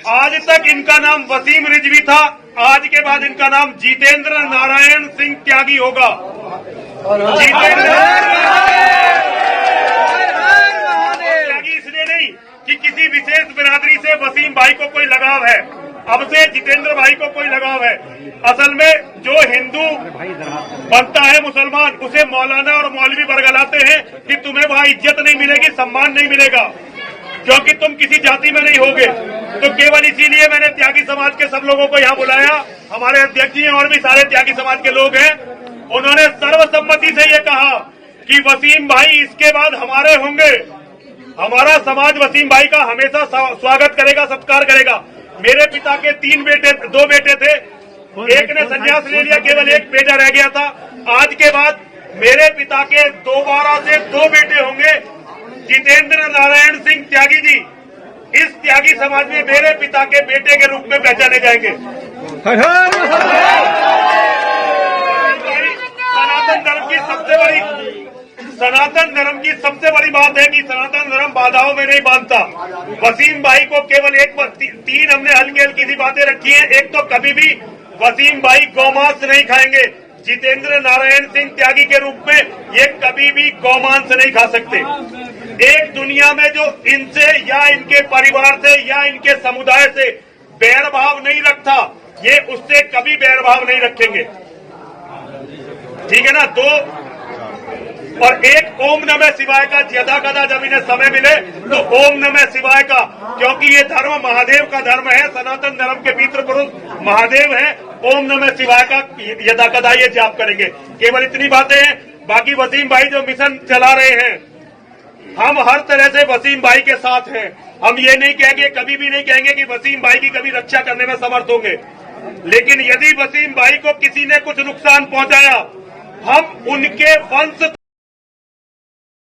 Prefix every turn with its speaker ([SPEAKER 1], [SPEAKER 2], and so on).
[SPEAKER 1] आज तक इनका नाम वसीम रिजवी था, आज के बाद इनका नाम जितेंद्र नारायण सिंह त्यागी होगा। जितेंद्र त्यागी इसलिए नहीं कि किसी विशेष बिरादरी से वसीम भाई को कोई लगाव है, अब से जितेंद्र भाई को कोई लगाव है। असल में जो हिंदू बनता है मुसलमान, उसे मौलाना और मौलवी बरगलाते हैं कि तुम्हें वहां इज्जत नहीं मिलेगी, सम्मान नहीं मिलेगा, क्योंकि तुम किसी जाति में नहीं होगे। तो केवल इसीलिए मैंने त्यागी समाज के सब लोगों को यहाँ बुलाया। हमारे अध्यक्ष जी और भी सारे त्यागी समाज के लोग हैं। उन्होंने सर्वसम्मति से ये कहा कि वसीम भाई इसके बाद हमारे होंगे। हमारा समाज वसीम भाई का हमेशा स्वागत करेगा, सत्कार करेगा। मेरे पिता के दो बेटे थे, एक ने संन्यास ले लिया, केवल एक बेटा रह गया था। आज के बाद मेरे पिता के दोबारा से 2 बेटे होंगे। जितेंद्र नारायण सिंह त्यागी जी इस त्यागी समाज में मेरे पिता के बेटे के रूप में पहचाने जाएंगे। सनातन धर्म की सबसे बड़ी बात है कि सनातन धर्म बाधाओं में नहीं बांधता। वसीम भाई को केवल 3 हमने हल्की हल्की सी बातें रखी हैं। एक तो कभी भी वसीम भाई गौमांस नहीं खाएंगे। जितेंद्र नारायण सिंह त्यागी के रूप में ये कभी भी गौमांस नहीं खा सकते। एक दुनिया में जो इनसे या इनके परिवार से या इनके समुदाय से बैरभाव नहीं रखता, ये उससे कभी बैरभाव नहीं रखेंगे। ठीक है ना। 2 और एक ओम नमः शिवाय का यदा कदा जब इन्हें समय मिले तो ओम नमः शिवाय का, क्योंकि ये धर्म महादेव का धर्म है, सनातन धर्म के पितृ पुरुष महादेव है। ओम नमः शिवाय का यदा कदा ये जाप करेंगे। केवल इतनी बातें हैं। बाकी वसीम भाई जो मिशन चला रहे हैं, हम हर तरह से वसीम भाई के साथ हैं। हम ये नहीं कहेंगे, कभी भी नहीं कहेंगे कि वसीम भाई की कभी रक्षा करने में समर्थ होंगे, लेकिन यदि वसीम भाई को किसी ने कुछ नुकसान पहुंचाया, हम उनके वंश